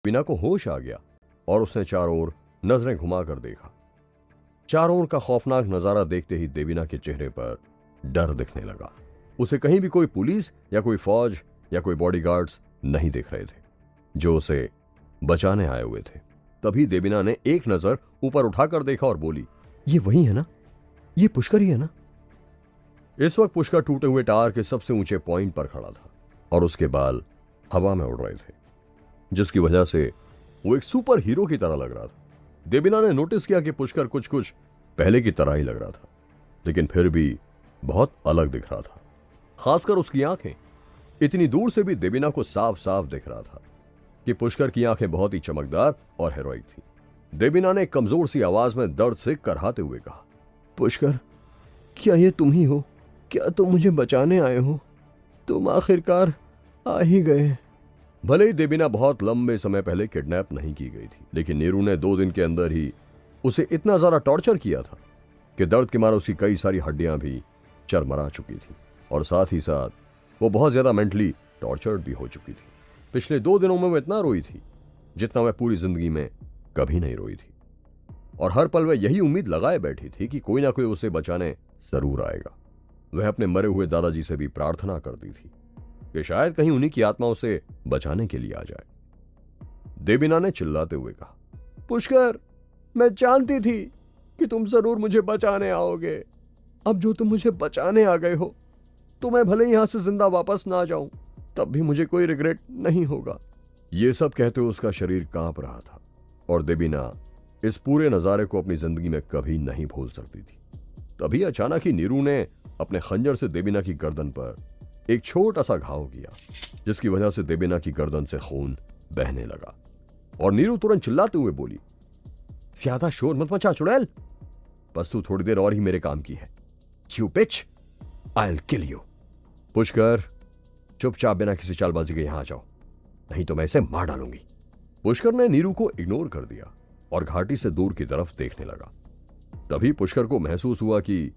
देबीना को होश आ गया और उसने चारों ओर नजरें घुमाकर देखा। चारों ओर का खौफनाक नजारा देखते ही देबीना के चेहरे पर डर दिखने लगा। उसे कहीं भी कोई पुलिस या कोई फौज या कोई बॉडीगार्ड्स नहीं दिख रहे थे जो उसे बचाने आए हुए थे। तभी देबीना ने एक नजर ऊपर उठाकर देखा और बोली, ये वही है ना, ये पुष्कर ही है ना। इस वक्त पुष्कर टूटे हुए टावर के सबसे ऊंचे पॉइंट पर खड़ा था और उसके बाल हवा में उड़ रहे थे, जिसकी वजह से वो एक सुपर हीरो की तरह लग रहा था। देबीना ने नोटिस किया कि पुष्कर कुछ कुछ पहले की तरह ही लग रहा था, लेकिन फिर भी बहुत अलग दिख रहा था। खासकर उसकी आंखें, इतनी दूर से भी देबीना को साफ साफ दिख रहा था कि पुष्कर की आंखें बहुत ही चमकदार और हेरोइक थी। देबीना ने एक कमजोर सी आवाज में दर्द से करहाते हुए कहा, पुष्कर, क्या ये तुम ही हो? क्या तुम मुझे बचाने आए हो? तुम आखिरकार आ ही गए। भले ही देबीना बहुत लंबे समय पहले किडनैप नहीं की गई थी, लेकिन नीरू ने 2 दिन के अंदर ही उसे इतना ज्यादा टॉर्चर किया था कि दर्द के मारे उसकी कई सारी हड्डियां भी चरमरा चुकी थी और साथ ही साथ वो बहुत ज्यादा मेंटली टॉर्चर्ड भी हो चुकी थी। पिछले 2 दिनों में वो इतना रोई थी जितना वह पूरी जिंदगी में कभी नहीं रोई थी, और हर पल वह यही उम्मीद लगाए बैठी थी कि कोई ना कोई उसे बचाने जरूर आएगा। वह अपने मरे हुए दादाजी से भी प्रार्थना करती थी कि शायद कहीं उन्हीं की आत्मा उसे बचाने के लिए आ जाए। देबीना ने चिल्लाते हुए कहा, पुष्कर, मैं जानती थी कि तुम जरूर मुझे बचाने आओगे। अब जो तुम मुझे बचाने आ गए हो तो मैं भले यहां से जिंदा वापस ना जाऊं, तब भी मुझे कोई रिग्रेट नहीं होगा। यह सब कहते हुए उसका शरीर कांप रहा था और देबीना इस पूरे नजारे को अपनी जिंदगी में कभी नहीं भूल सकती थी। तभी अचानक ही नीरू ने अपने खंजर से देबीना की गर्दन पर एक छोटा सा घाव किया, जिसकी वजह से देबीना की गर्दन से खून बहने लगा और नीरू तुरंत चिल्लाते हुए बोली, ज्यादा शोर मत मचा चुड़ैल, बस तू थोड़ी देर और ही मेरे काम की है। You beach, I will kill you. Pushkar, चुपचाप बिना किसी चालबाजी के यहां आ जाओ, नहीं तो मैं इसे मार डालूंगी। पुष्कर ने नीरू को इग्नोर कर दिया और घाटी से दूर की तरफ देखने लगा। तभी पुष्कर को महसूस हुआ कि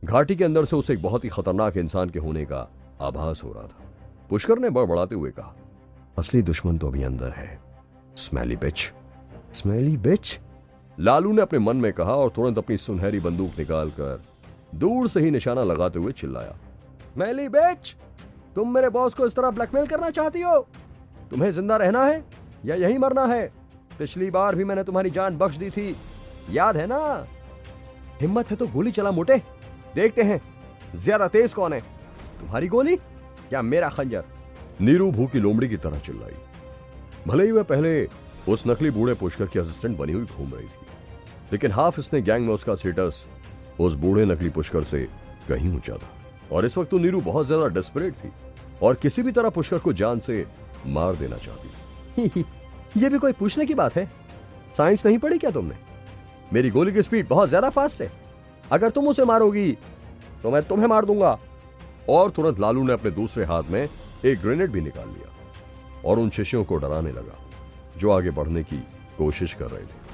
घाटी के अंदर से उसे एक बहुत ही खतरनाक इंसान के होने का आभास हो रहा था। पुष्कर ने बड़बड़ाते हुए कहा, असली दुश्मन तो अभी अंदर है, स्मेली बिच। स्मेली बिच? लालू ने अपने मन में कहा और तुरंत अपनी सुनहरी बंदूक निकालकर दूर से ही निशाना लगाते हुए चिल्लाया, स्मेली बिच, तुम मेरे बॉस को इस तरह ब्लैकमेल करना चाहती हो? तुम्हें जिंदा रहना है या यहीं मरना है? पिछली बार भी मैंने तुम्हारी जान बख्श दी थी, याद है ना? हिम्मत है तो गोली चला मोटे, देखते हैं ज्यादा तेज कौन है, तुम्हारी गोली या मेरा खंजर। नीरू भूखी लोमड़ी की तरह चिल्लाई। भले ही वह पहले उस नकली बूढ़े पुष्कर की असिस्टेंट बनी हुई घूम रही थी, लेकिन हाफ इसने गैंग में उसका स्टेटस उस बूढ़े नकली पुष्कर से कहीं ऊंचा था और इस वक्त तो नीरू बहुत ज्यादा डेस्परेट थी और किसी भी तरह पुष्कर को जान से मार देना चाहती थी। ये भी कोई पूछने की बात है? साइंस नहीं पढ़ी क्या तुमने? मेरी गोली की स्पीड बहुत ज्यादा फास्ट है, अगर तुम उसे मारोगी तो मैं तुम्हें मार दूंगा। और तुरंत लालू ने अपने दूसरे हाथ में एक ग्रेनेड भी निकाल लिया और उन शिष्यों को डराने लगा जो आगे बढ़ने की कोशिश कर रहे थे।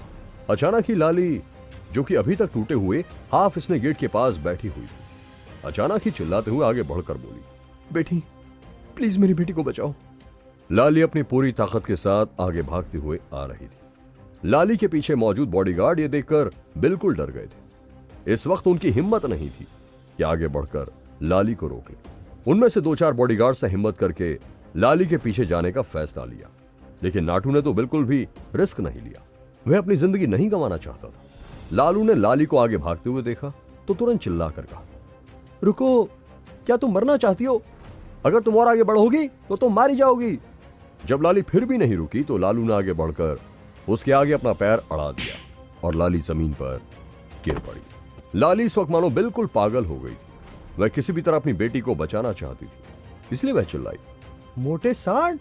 अचानक ही लाली, जो कि अभी तक टूटे हुए हाफ इसने गेट के पास बैठी हुई थी, अचानक ही चिल्लाते हुए आगे बढ़कर बोली, बेटी, प्लीज मेरी बेटी को बचाओ। लाली अपनी पूरी ताकत के साथ आगे भागते हुए आ रही थी। लाली के पीछे मौजूद बॉडीगार्ड ये देखकर बिल्कुल डर गए थे। इस वक्त उनकी हिम्मत नहीं थी कि आगे बढ़कर लाली को रोक ले। उनमें से 2-4 बॉडीगार्ड से हिम्मत करके लाली के पीछे जाने का फैसला लिया, लेकिन नाटू ने तो बिल्कुल भी रिस्क नहीं लिया। वह अपनी जिंदगी नहीं गंवाना चाहता था। लालू ने लाली को आगे भागते हुए देखा तो तुरंत चिल्लाकर कहा, रुको, क्या तुम मरना चाहती हो? अगर तुम और आगे बढ़ोगी तो तुम मारी जाओगी। जब लाली फिर भी नहीं रुकी तो लालू ने आगे बढ़कर उसके आगे अपना पैर अड़ा दिया और लाली जमीन पर गिर पड़ी। लाली इस वक्त मानो बिल्कुल पागल हो गई थी। वह किसी भी तरह अपनी बेटी को बचाना चाहती थी, इसलिए वह चिल्लाई, मोटे सांड,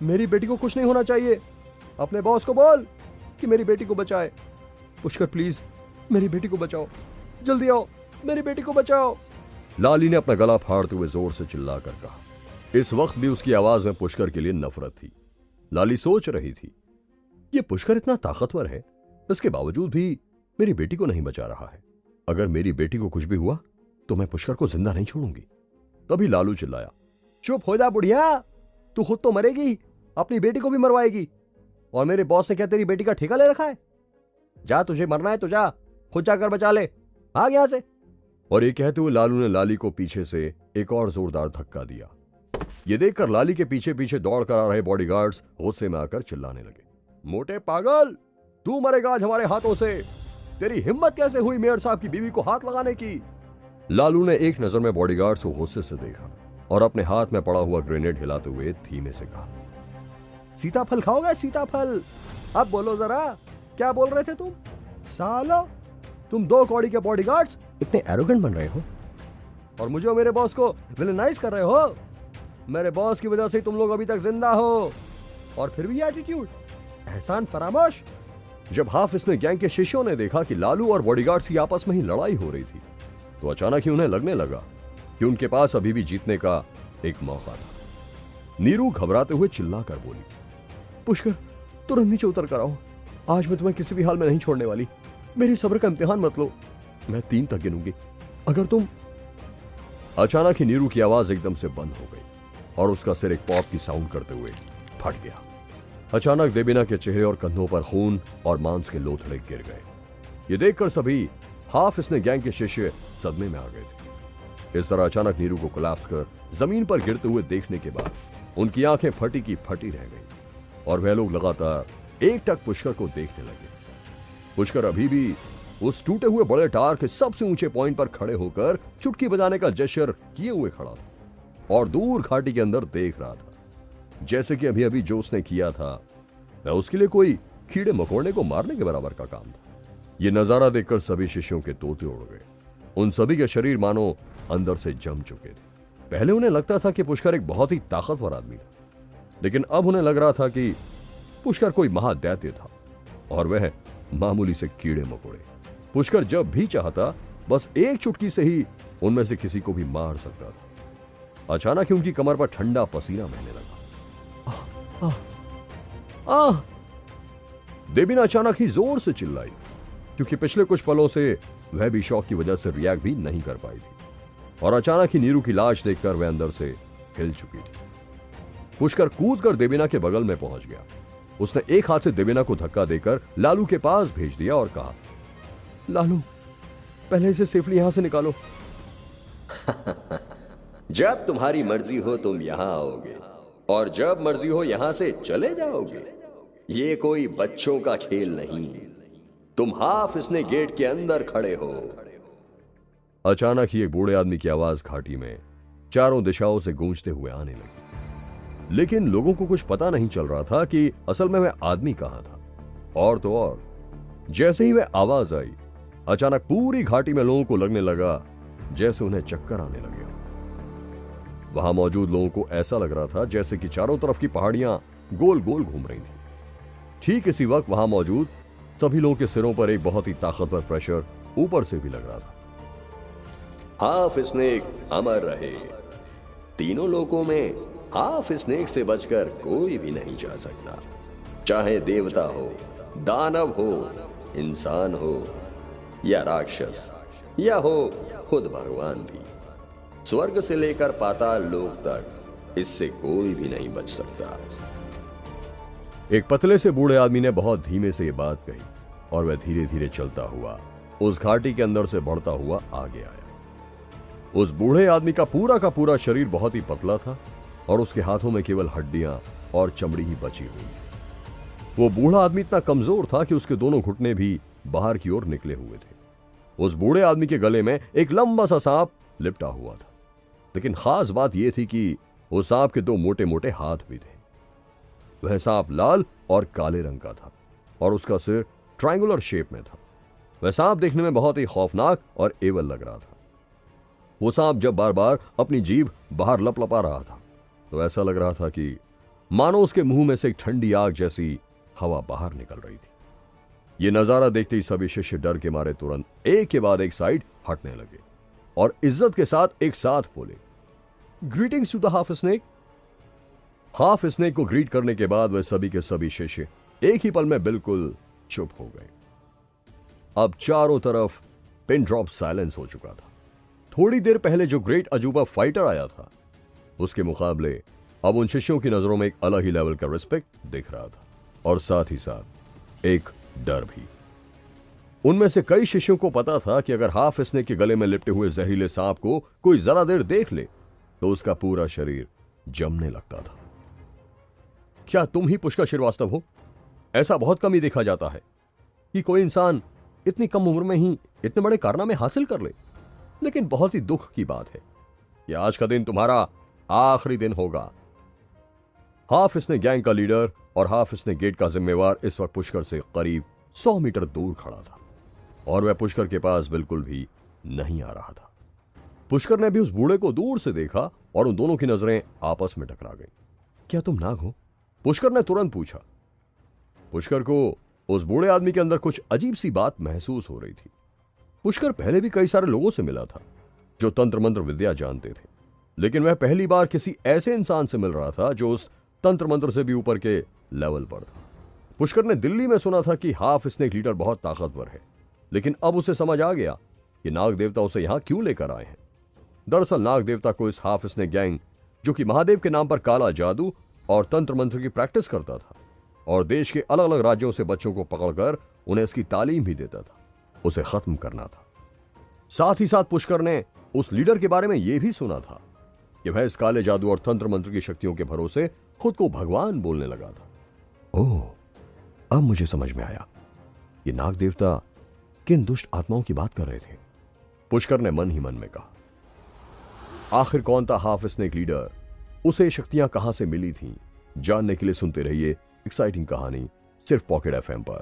मेरी बेटी को कुछ नहीं होना चाहिए। अपने बॉस को बोल कि मेरी बेटी को बचाए। पुष्कर, प्लीज मेरी बेटी को बचाओ, जल्दी आओ, मेरी बेटी को बचाओ। लाली ने अपना गला फाड़ते हुए जोर से चिल्लाकर कहा। इस वक्त भी उसकी आवाज में पुष्कर के लिए नफरत थी। लाली सोच रही थी, यह पुष्कर इतना ताकतवर है, इसके बावजूद भी मेरी बेटी को नहीं बचा रहा है। अगर मेरी बेटी को कुछ भी हुआ तो मैं पुष्कर को जिंदा नहीं छोड़ूंगी। तभी लालू चिल्लाया, चुप हो जा बुढ़िया, तू खुद तो मरेगी, अपनी बेटी को भी मरवाएगी। और मेरे बॉस ने क्या तेरी बेटी का ठेका ले रखा है? जा, तुझे मरना है तो जा, खुद जाकर बचा ले, भाग यहां से। और ये कहते हुए लालू ने लाली को पीछे से एक और जोरदार धक्का दिया। ये देखकर लाली के पीछे पीछे दौड़ कर आ रहे बॉडीगार्ड्स गुस्से में आकर चिल्लाने लगे, मोटे पागल, तू मरेगा आज हमारे हाथों से। तेरी हिम्मत कैसे हुई मेयर साहब की बीवी को हाथ लगाने की? लालू ने एक नजर में बॉडीगार्ड्स को गुस्से से देखा और अपने हाथ में पड़ा हुआ ग्रेनेड हिलाते हुए धीमे से कहा, सीताफल खाओगे सीताफल? अब बोलो जरा, क्या बोल रहे थे तुम? सालो, तुम 2 कौड़ी के बॉडीगार्ड्स इतने एरोगेंट बन रहे हो और मुझे और मेरे बॉस को विलेनाइज कर रहे हो। मेरे बॉस की वजह से तुम लोग अभी तक जिंदा हो और फिर भी एटीट्यूड, एहसान फरामोश। जब हाफिज ने गैंग के शिष्यों ने देखा कि लालू और बॉडीगार्ड्स की आपस में ही लड़ाई हो रही थी, तो अचानक ही उन्हें लगने लगा कि उनके पास अभी भी जीतने का एक मौका था। नीरू घबराते हुए चिल्लाकर बोली, पुष्कर, तुरंत नीचे उतर कर आओ, आज मैं तुम्हें किसी भी हाल में नहीं छोड़ने वाली। मेरी सब्र का इम्तिहान मत लो, मैं 3 तक गिनूंगी, अगर तुम। अचानक ही नीरू की आवाज एकदम से बंद हो गई और उसका सिर एक पॉप की साउंड करते हुए फट गया। अचानक देबीना के चेहरे और कंधों पर खून और मांस के लोथड़े गिर गए। ये देखकर सभी हाफिज ने गैंग के शिष्य सदमे में आ गए थे। इस तरह अचानक नीरू को कोलैप्स कर जमीन पर गिरते हुए देखने के बाद उनकी आंखें फटी की फटी रह गई और वह लोग लगातार एकटक पुष्कर को देखने लगे। पुष्कर अभी भी उस टूटे हुए बड़े टावर के सबसे ऊंचे पॉइंट पर खड़े होकर चुटकी बजाने का जेस्चर किए हुए खड़ा था और दूर घाटी के अंदर देख रहा था, जैसे कि अभी अभी जो उसने किया था वह उसके लिए कोई कीड़े मकोड़े को मारने के बराबर का काम था। यह नजारा देखकर सभी शिष्यों के तोते उड़ गए। उन सभी के शरीर मानो अंदर से जम चुके थे। पहले उन्हें लगता था कि पुष्कर एक बहुत ही ताकतवर आदमी था, लेकिन अब उन्हें लग रहा था कि पुष्कर कोई महादैत्य था और वह मामूली से कीड़े मकोड़े। पुष्कर जब भी चाहता बस एक चुटकी से ही उनमें से किसी को भी मार सकता था। अचानक ही उनकी कमर पर ठंडा पसीना बहने लगा। आह, आह, आह। देबीना अचानक ही जोर से चिल्लाई, क्योंकि पिछले कुछ पलों से वह भी शौक की वजह से रिएक्ट भी नहीं कर पाई थी और अचानक ही नीरू की लाश देखकर वह अंदर से हिल चुकी थी। पुष्कर कूदकर देबीना के बगल में पहुंच गया। उसने एक हाथ से देबीना को धक्का देकर लालू के पास भेज दिया और कहा, लालू, पहले इसे सेफली यहां से निकालो। जब तुम्हारी मर्जी हो तुम यहां आओगे और जब मर्जी हो यहां से चले जाओगे। ये कोई बच्चों का खेल नहीं। तुम हाफिज ने गेट के अंदर खड़े हो। अचानक ही एक बूढ़े आदमी की आवाज घाटी में चारों दिशाओं से गूंजते हुए आने लगी, लेकिन लोगों को कुछ पता नहीं चल रहा था कि असल में वह आदमी कहां था। और तो और, जैसे ही वह आवाज आई, अचानक पूरी घाटी में लोगों को लगने लगा जैसे उन्हें चक्कर आने लगे। वहां मौजूद लोगों को ऐसा लग रहा था जैसे कि चारों तरफ की पहाड़ियां गोल गोल घूम रही थी। ठीक इसी वक्त वहां मौजूद सभी लोगों के सिरों पर एक बहुत ही ताकतवर प्रेशर ऊपर से भी लग रहा था। हाफिज नेक अमर रहे। तीनों लोकों में हाफिज नेक से बचकर कोई भी नहीं जा सकता, चाहे देवता हो, दानव हो, इंसान हो या राक्षस या हो खुद भगवान भी। स्वर्ग से लेकर पाताल लोक तक इससे कोई भी नहीं बच सकता। एक पतले से बूढ़े आदमी ने बहुत धीमे से यह बात कही और वह धीरे धीरे चलता हुआ उस घाटी के अंदर से बढ़ता हुआ आगे आया। उस बूढ़े आदमी का पूरा शरीर बहुत ही पतला था और उसके हाथों में केवल हड्डियां और चमड़ी ही बची हुई। वो बूढ़ा आदमी इतना कमजोर था कि उसके दोनों घुटने भी बाहर की ओर निकले हुए थे। उस बूढ़े आदमी के गले में एक लंबा सा सांप लिपटा हुआ था, लेकिन खास बात यह थी कि उस सांप के 2 मोटे मोटे हाथ भी थे। वह सांप लाल और काले रंग का था और उसका सिर ट्रायंगुलर शेप में था। वह सांप देखने में बहुत ही खौफनाक और एवल लग रहा था। वो सांप जब बार बार अपनी जीभ बाहर लपलपा रहा था तो ऐसा लग रहा था कि मानो उसके मुंह में से एक ठंडी आग जैसी हवा बाहर निकल रही थी। यह नजारा देखते ही सभी शिष्य डर के मारे तुरंत एक के बाद एक साइड हटने लगे और इज्जत के साथ एक साथ बोले, greetings to the half snake. Half snake को ग्रीट करने के बाद वह सभी के सभी शिष्य एक ही पल में बिल्कुल चुप हो गए। अब चारों तरफ पिन ड्रॉप साइलेंस हो चुका था। थोड़ी देर पहले जो ग्रेट अजूबा फाइटर आया था, उसके मुकाबले अब उन शिष्यों की नजरों में एक अलग ही लेवल का रिस्पेक्ट दिख रहा था। और साथ ही साथ एक डर भी। उनमें से कई शिष्यों को पता था कि अगर हाफ स्नेक के गले में लिपटे हुए जहरीले सांप को कोई जरा देर देख ले तो उसका पूरा शरीर जमने लगता था। क्या तुम ही पुष्कर श्रीवास्तव हो? ऐसा बहुत कम ही देखा जाता है कि कोई इंसान इतनी कम उम्र में ही इतने बड़े कारनामे हासिल कर ले। लेकिन बहुत ही दुख की बात है कि आज का दिन तुम्हारा आखिरी दिन होगा। हाफ स्नेक गैंग का लीडर और हाफ स्नेक गेट का जिम्मेवार इस वक्त पुष्कर से करीब 100 मीटर दूर खड़ा था और वह पुष्कर के पास बिल्कुल भी नहीं आ रहा था। पुष्कर ने भी उस बूढ़े को दूर से देखा और उन दोनों की नजरें आपस में टकरा गईं। क्या तुम नाग हो? पुष्कर ने तुरंत पूछा। पुष्कर को उस बूढ़े आदमी के अंदर कुछ अजीब सी बात महसूस हो रही थी। पुष्कर पहले भी कई सारे लोगों से मिला था जो तंत्र मंत्र विद्या जानते थे, लेकिन वह पहली बार किसी ऐसे इंसान से मिल रहा था जो उस तंत्र मंत्र से भी ऊपर के लेवल पर था। पुष्कर ने दिल्ली में सुना था कि हाफ स्नेक लीडर बहुत ताकतवर है, लेकिन अब उसे समझ आ गया कि नाग देवता उसे यहां क्यों लेकर आए हैं। दरअसल नाग देवता को इस हाफ स्नेक गैंग, जो कि महादेव के नाम पर काला जादू और तंत्र मंत्र की प्रैक्टिस करता था और देश के अलग अलग राज्यों से बच्चों को पकड़कर उन्हें इसकी तालीम भी देता था, उसे खत्म करना था। साथ ही साथ पुष्कर ने उस लीडर के बारे में यह भी सुना था कि वह इस काले जादू और तंत्र मंत्र की शक्तियों के भरोसे खुद को भगवान बोलने लगा था। ओह, अब मुझे समझ में आया कि नाग देवता किन दुष्ट आत्माओं की बात कर रहे थे, पुष्कर ने मन ही मन में कहा। आखिर कौन था हाफ स्नेक लीडर? उसे शक्तियां कहां से मिली थीं? जानने के लिए सुनते रहिए एक्साइटिंग कहानी सिर्फ पॉकेट एफएम पर।